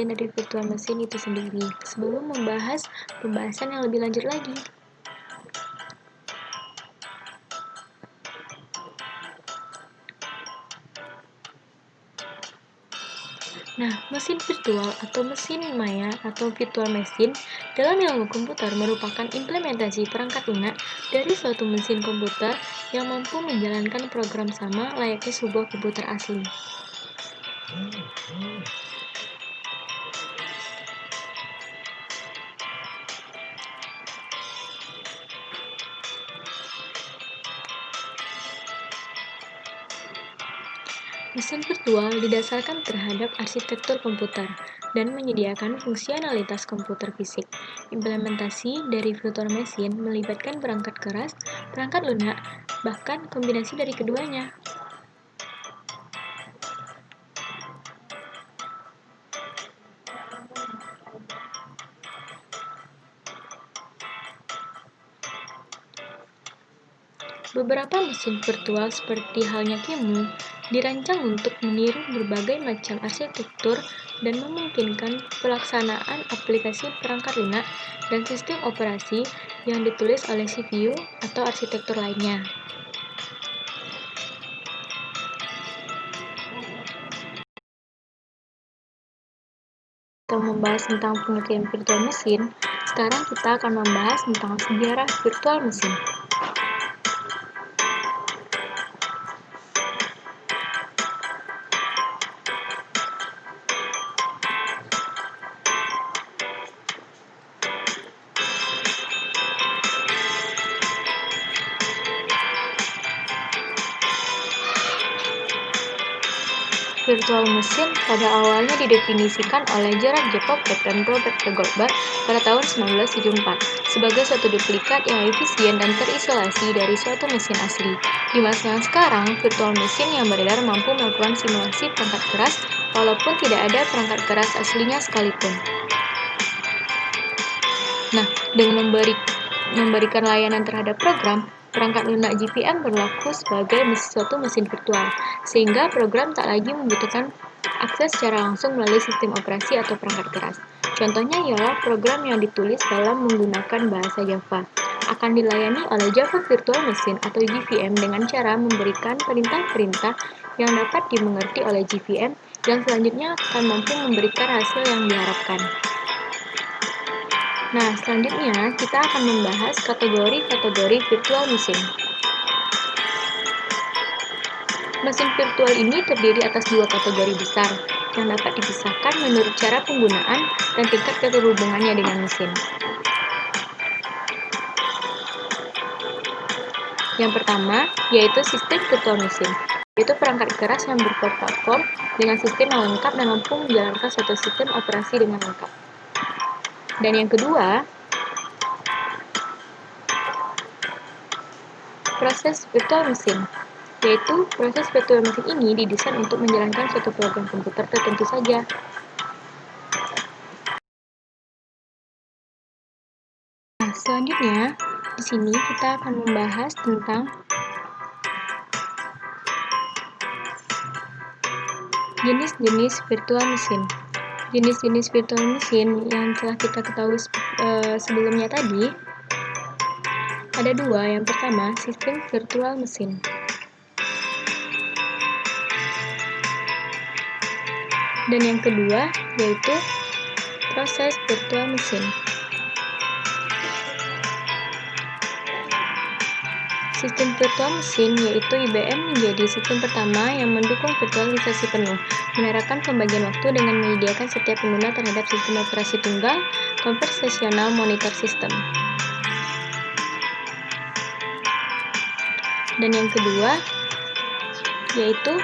bagian dari virtual machine itu sendiri, sebelum membahas pembahasan yang lebih lanjut lagi. Nah, mesin virtual atau mesin maya atau virtual machine dalam ilmu komputer merupakan implementasi perangkat lunak dari suatu mesin komputer yang mampu menjalankan program sama layaknya sebuah komputer asli. Mesin virtual didasarkan terhadap arsitektur komputer dan menyediakan fungsionalitas komputer fisik. Implementasi dari virtual machine melibatkan perangkat keras, perangkat lunak, bahkan kombinasi dari keduanya. Beberapa mesin virtual seperti halnya QEMU dirancang untuk meniru berbagai macam arsitektur dan memungkinkan pelaksanaan aplikasi perangkat lunak dan sistem operasi yang ditulis oleh CPU atau arsitektur lainnya. Kita membahas tentang pengertian virtual machine, sekarang kita akan membahas tentang sejarah virtual machine. Virtual machine pada awalnya didefinisikan oleh Gerard Jacob dan Robert Goldberg pada tahun 1974 sebagai suatu duplikat yang efisien dan terisolasi dari suatu mesin asli. Di masa yang sekarang, virtual machine yang beredar mampu melakukan simulasi perangkat keras walaupun tidak ada perangkat keras aslinya sekalipun. Nah, dengan memberikan layanan terhadap program, perangkat lunak GPM berlaku sebagai suatu mesin virtual, sehingga program tak lagi membutuhkan akses secara langsung melalui sistem operasi atau perangkat keras. Contohnya ialah program yang ditulis dalam menggunakan bahasa Java akan dilayani oleh Java Virtual Machine atau JVM dengan cara memberikan perintah-perintah yang dapat dimengerti oleh JVM dan selanjutnya akan mampu memberikan hasil yang diharapkan. Nah, selanjutnya kita akan membahas kategori-kategori virtual machine. Mesin virtual ini terdiri atas dua kategori besar, yang dapat dipisahkan menurut cara penggunaan dan tingkat keterhubungannya dengan mesin. Yang pertama, yaitu sistem virtual machine, yaitu perangkat keras yang berplatform dengan sistem yang lengkap dan mampu menjalankan suatu sistem operasi dengan lengkap. Dan yang kedua, proses virtual machine, yaitu proses virtual machine ini didesain untuk menjalankan suatu program komputer tertentu saja. Nah, selanjutnya di sini kita akan membahas tentang jenis-jenis virtual machine. Jenis-jenis virtual machine yang telah kita ketahui sebelumnya tadi ada dua. Yang pertama, sistem virtual machine. Dan yang kedua, yaitu proses virtual machine. Sistem virtual machine yaitu IBM menjadi sistem pertama yang mendukung virtualisasi penuh, menerapkan pembagian waktu dengan menyediakan setiap pengguna terhadap sistem operasi tunggal, conversational monitor system. Dan yang kedua, yaitu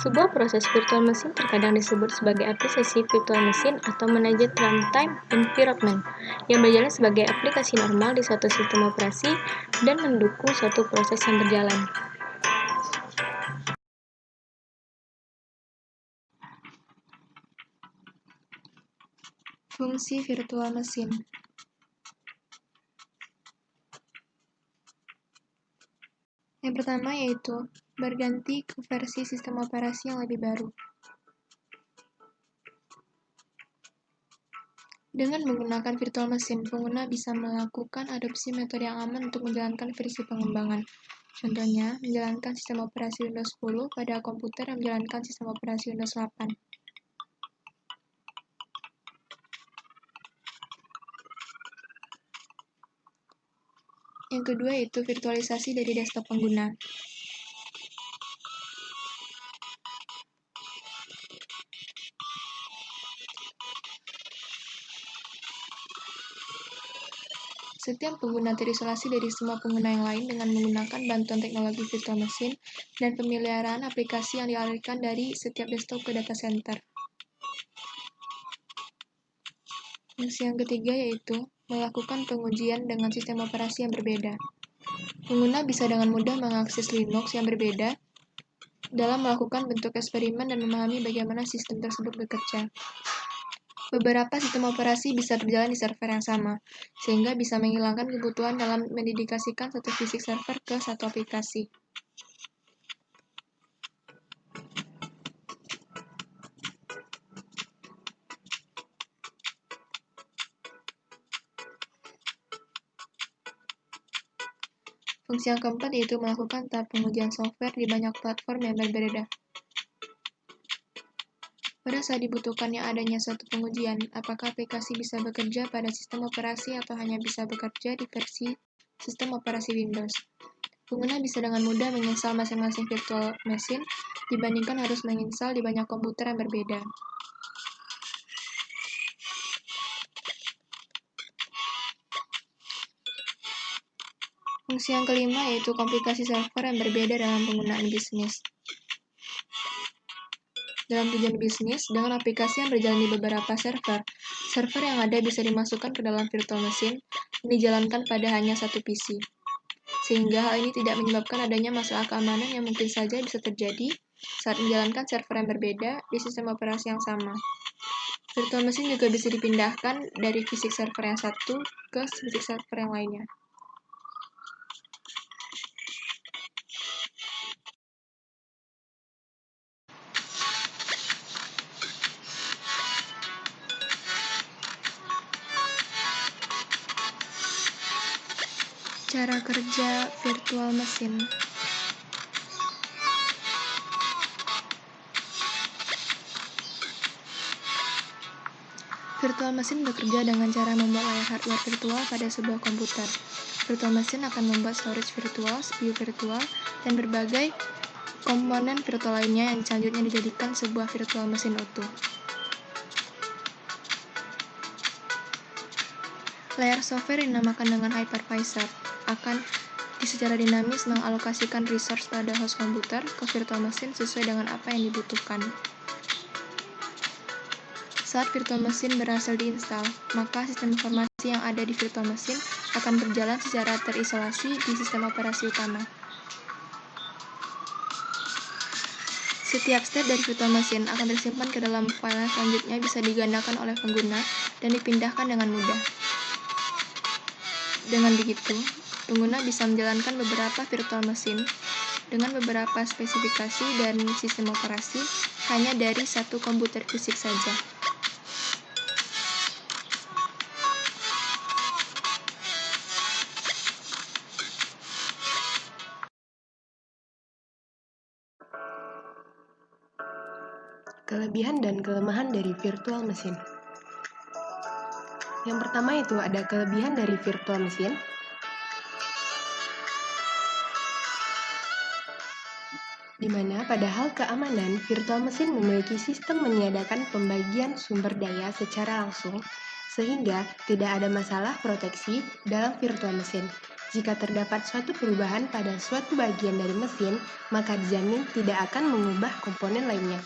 sebuah proses virtual machine terkadang disebut sebagai aplikasi virtual machine atau managed runtime environment yang berjalan sebagai aplikasi normal di suatu sistem operasi dan mendukung suatu proses yang berjalan. Fungsi virtual machine. Yang pertama yaitu berganti ke versi sistem operasi yang lebih baru. Dengan menggunakan virtual machine, pengguna bisa melakukan adopsi metode yang aman untuk menjalankan versi pengembangan. Contohnya, menjalankan sistem operasi Windows 10 pada komputer yang menjalankan sistem operasi Windows 8. Yang kedua yaitu virtualisasi dari desktop pengguna. Setiap pengguna terisolasi dari semua pengguna yang lain dengan menggunakan bantuan teknologi virtual machine dan pemeliharaan aplikasi yang dialihkan dari setiap desktop ke data center. Fungsi yang ketiga yaitu melakukan pengujian dengan sistem operasi yang berbeda. Pengguna bisa dengan mudah mengakses Linux yang berbeda dalam melakukan bentuk eksperimen dan memahami bagaimana sistem tersebut bekerja. Beberapa sistem operasi bisa berjalan di server yang sama, sehingga bisa menghilangkan kebutuhan dalam mendedikasikan satu fisik server ke satu aplikasi. Fungsi yang keempat yaitu melakukan tahap pengujian software di banyak platform yang berbeda. Pada saat dibutuhkannya adanya suatu pengujian, apakah aplikasi bisa bekerja pada sistem operasi atau hanya bisa bekerja di versi sistem operasi Windows. Pengguna bisa dengan mudah menginstal masing-masing virtual machine dibandingkan harus menginstal di banyak komputer yang berbeda. Fungsi yang kelima yaitu komplikasi server yang berbeda dalam penggunaan bisnis. Dalam tujuan bisnis, dengan aplikasi yang berjalan di beberapa server yang ada bisa dimasukkan ke dalam virtual machine dan dijalankan pada hanya satu PC. Sehingga hal ini tidak menyebabkan adanya masalah keamanan yang mungkin saja bisa terjadi saat menjalankan server yang berbeda di sistem operasi yang sama. Virtual machine juga bisa dipindahkan dari fisik server yang satu ke fisik server yang lainnya. Cara kerja virtual machine. Virtual machine bekerja dengan cara membuat layar hardware virtual pada sebuah komputer. Virtual machine akan membuat storage virtual, CPU virtual, dan berbagai komponen virtual lainnya yang selanjutnya dijadikan sebuah virtual machine utuh. Layar software dinamakan dengan hypervisor akan secara dinamis mengalokasikan resource pada host komputer ke virtual machine sesuai dengan apa yang dibutuhkan. Saat virtual machine berhasil diinstal, maka sistem informasi yang ada di virtual machine akan berjalan secara terisolasi di sistem operasi utama. Setiap step dari virtual machine akan tersimpan ke dalam file yang selanjutnya bisa digandakan oleh pengguna dan dipindahkan dengan mudah. Dengan begitu, pengguna bisa menjalankan beberapa virtual machine dengan beberapa spesifikasi dan sistem operasi hanya dari satu komputer fisik saja. Kelebihan dan kelemahan dari virtual machine. Yang pertama itu ada kelebihan dari virtual machine. Di mana pada hal keamanan, virtual machine memiliki sistem meniadakan pembagian sumber daya secara langsung, sehingga tidak ada masalah proteksi dalam virtual machine. Jika terdapat suatu perubahan pada suatu bagian dari mesin, maka dijamin tidak akan mengubah komponen lainnya.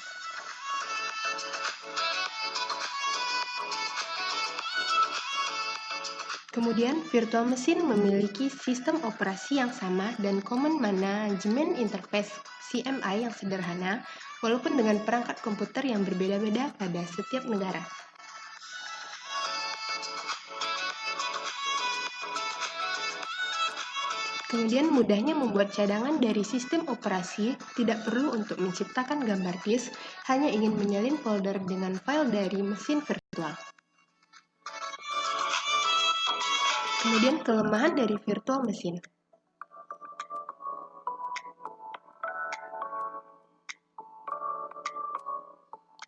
Kemudian, virtual machine memiliki sistem operasi yang sama dan Common Management Interface (CMI) yang sederhana, walaupun dengan perangkat komputer yang berbeda-beda pada setiap negara. Kemudian, mudahnya membuat cadangan dari sistem operasi, tidak perlu untuk menciptakan gambar disk, hanya ingin menyalin folder dengan file dari mesin virtual. Kemudian kelemahan dari virtual machine.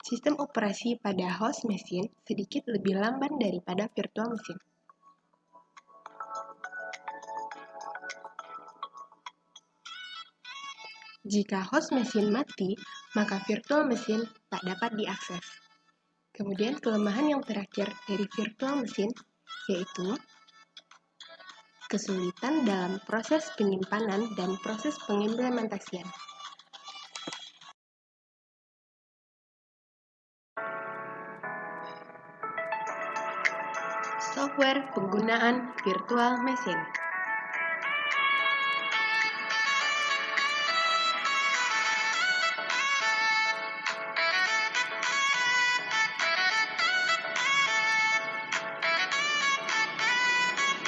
Sistem operasi pada host machine sedikit lebih lamban daripada virtual machine. Jika host machine mati, maka virtual machine tak dapat diakses. Kemudian kelemahan yang terakhir dari virtual machine yaitu kesulitan dalam proses penyimpanan dan proses pengimplementasian. Software penggunaan virtual machine.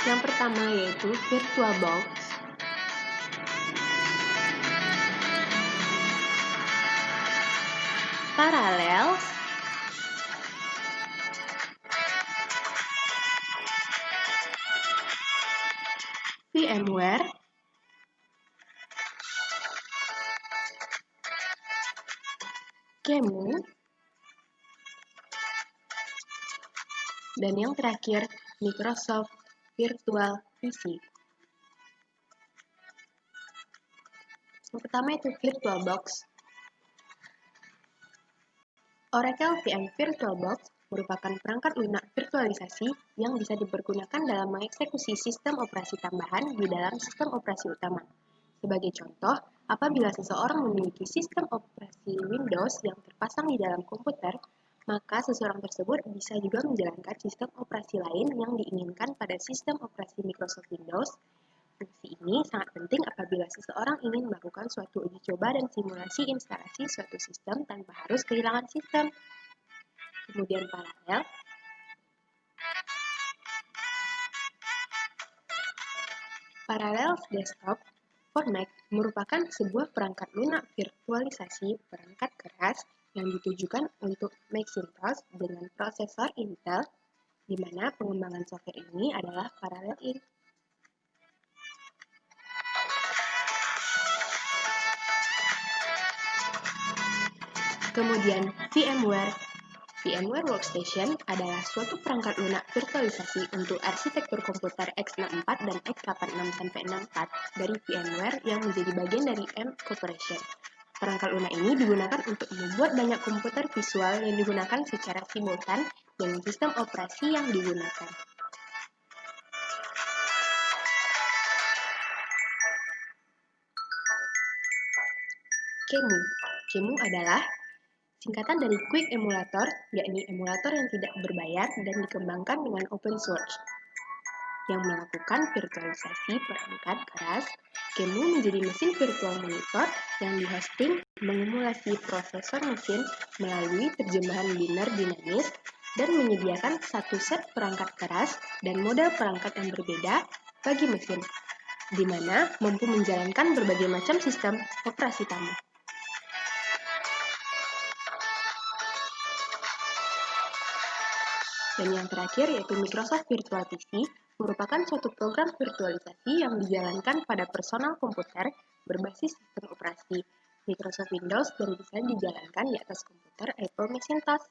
Yang pertama yaitu VirtualBox. Parallels. VMware. QEMU. Dan yang terakhir, Microsoft Virtual PC. Yang pertama itu VirtualBox. Oracle VM VirtualBox merupakan perangkat lunak virtualisasi yang bisa dipergunakan dalam mengeksekusi sistem operasi tambahan di dalam sistem operasi utama. Sebagai contoh, apabila seseorang memiliki sistem operasi Windows yang terpasang di dalam komputer, maka seseorang tersebut bisa juga menjalankan sistem operasi lain yang diinginkan pada sistem operasi Microsoft Windows. Fungsi ini sangat penting apabila seseorang ingin melakukan suatu uji coba dan simulasi instalasi suatu sistem tanpa harus kehilangan sistem. Kemudian paralel. Parallels Desktop for Mac merupakan sebuah perangkat lunak virtualisasi perangkat keras yang ditujukan untuk Macintosh dengan prosesor Intel, di mana pengembangan software ini adalah Parallel Inc. Kemudian VMware. VMware Workstation adalah suatu perangkat lunak virtualisasi untuk arsitektur komputer x64 dan x86-64 dari VMware yang menjadi bagian dari M Corporation. Perangkat lunak ini digunakan untuk membuat banyak komputer visual yang digunakan secara simultan dengan sistem operasi yang digunakan. QEMU. QEMU adalah singkatan dari Quick Emulator, yakni emulator yang tidak berbayar dan dikembangkan dengan open source. Yang melakukan virtualisasi perangkat keras, QEMU menjadi mesin virtual monitor yang dihosting mengemulasi prosesor mesin melalui terjemahan biner dinamis dan menyediakan satu set perangkat keras dan model perangkat yang berbeda bagi mesin, di mana mampu menjalankan berbagai macam sistem operasi tamu. Dan yang terakhir yaitu Microsoft Virtual PC merupakan suatu program virtualisasi yang dijalankan pada personal komputer berbasis sistem operasi Microsoft Windows dan bisa dijalankan di atas komputer Apple Macintosh.